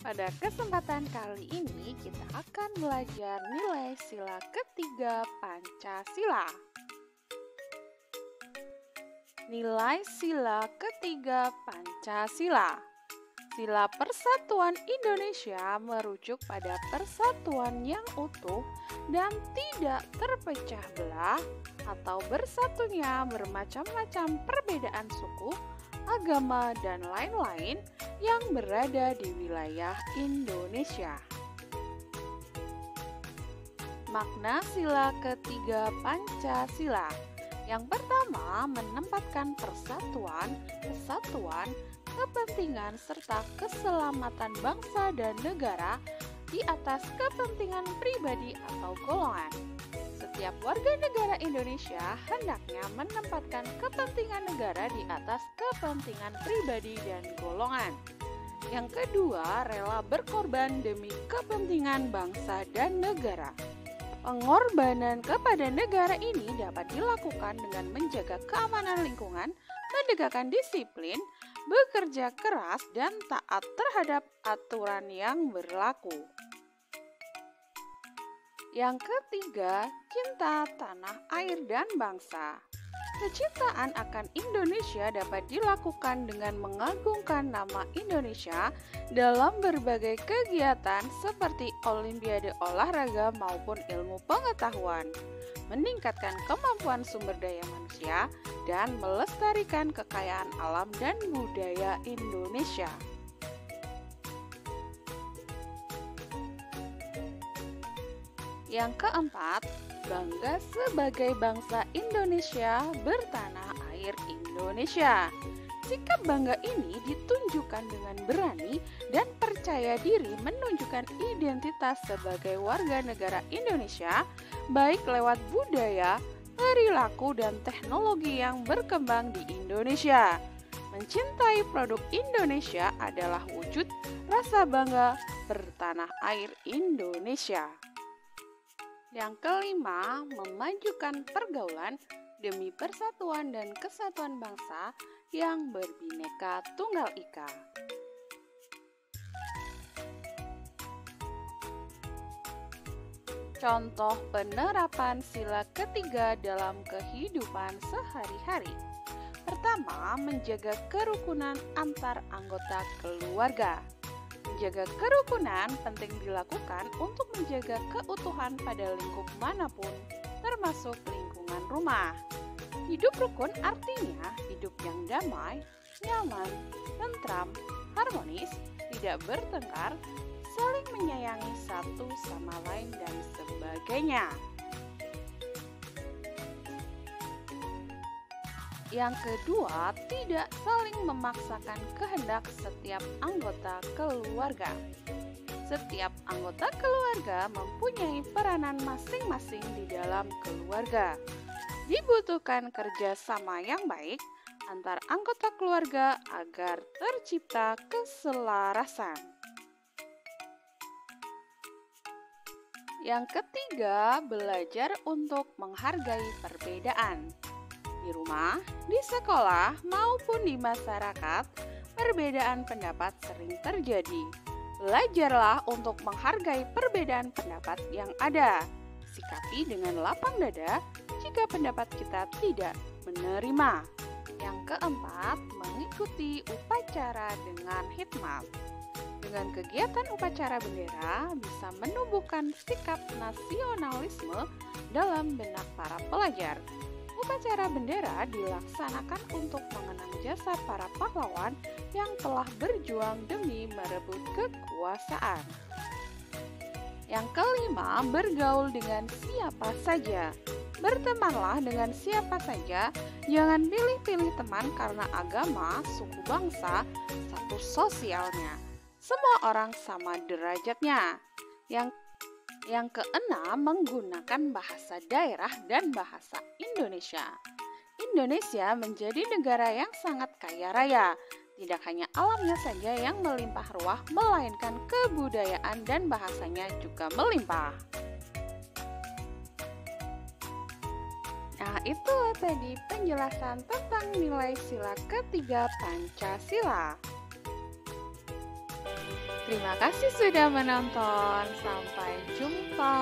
Pada kesempatan kali ini kita akan belajar nilai sila ketiga Pancasila. Nilai sila ketiga Pancasila. Sila Persatuan Indonesia merujuk pada persatuan yang utuh dan tidak terpecah belah atau bersatunya bermacam-macam perbedaan suku, agama, dan lain-lain yang berada di wilayah Indonesia. Makna sila ketiga Pancasila. Yang pertama, menempatkan persatuan, kesatuan, kepentingan, serta keselamatan bangsa dan negara di atas kepentingan pribadi atau golongan. Setiap warga negara Indonesia hendaknya menempatkan kepentingan negara di atas kepentingan pribadi dan golongan. Yang kedua, rela berkorban demi kepentingan bangsa dan negara. Pengorbanan kepada negara ini dapat dilakukan dengan menjaga keamanan lingkungan, menegakkan disiplin, bekerja keras, dan taat terhadap aturan yang berlaku. Yang ketiga, cinta tanah air dan bangsa. Kecintaan akan Indonesia dapat dilakukan dengan mengagungkan nama Indonesia dalam berbagai kegiatan seperti olimpiade olahraga maupun ilmu pengetahuan, meningkatkan kemampuan sumber daya manusia, dan melestarikan kekayaan alam dan budaya Indonesia. Yang keempat, bangga sebagai bangsa Indonesia bertanah air Indonesia. Sikap bangga ini ditunjukkan dengan berani dan percaya diri menunjukkan identitas sebagai warga negara Indonesia, baik lewat budaya, perilaku, dan teknologi yang berkembang di Indonesia. Mencintai produk Indonesia adalah wujud rasa bangga bertanah air Indonesia. Yang kelima, memajukan pergaulan demi persatuan dan kesatuan bangsa yang berbineka tunggal ika. Contoh penerapan sila ketiga dalam kehidupan sehari-hari. Pertama, menjaga kerukunan antar anggota keluarga. Menjaga kerukunan penting dilakukan untuk menjaga keutuhan pada lingkup manapun, termasuk lingkungan rumah. Hidup rukun artinya hidup yang damai, nyaman, tentram, harmonis, tidak bertengkar, saling menyayangi satu sama lain, dan sebagainya. Yang kedua, tidak saling memaksakan kehendak setiap anggota keluarga. Setiap anggota keluarga mempunyai peranan masing-masing di dalam keluarga. Dibutuhkan kerjasama yang baik antar anggota keluarga agar tercipta keselarasan. Yang ketiga, belajar untuk menghargai perbedaan. Di rumah, di sekolah, maupun di masyarakat, perbedaan pendapat sering terjadi. Belajarlah untuk menghargai perbedaan pendapat yang ada. Sikapi dengan lapang dada jika pendapat kita tidak menerima. Yang keempat, mengikuti upacara dengan hikmat. Dengan kegiatan upacara bendera bisa menumbuhkan sikap nasionalisme dalam benak para pelajar. Upacara bendera dilaksanakan untuk mengenang jasa para pahlawan yang telah berjuang demi merebut kekuasaan. Yang kelima, bergaul dengan siapa saja. Bertemanlah dengan siapa saja, jangan pilih-pilih teman karena agama, suku bangsa, status sosialnya. Semua orang sama derajatnya. Yang keenam, menggunakan bahasa daerah dan bahasa Indonesia. Indonesia menjadi negara yang sangat kaya raya. Tidak hanya alamnya saja yang melimpah ruah, melainkan kebudayaan dan bahasanya juga melimpah. Nah, itulah tadi penjelasan tentang nilai sila ketiga Pancasila. Terima kasih sudah menonton. Sampai jumpa.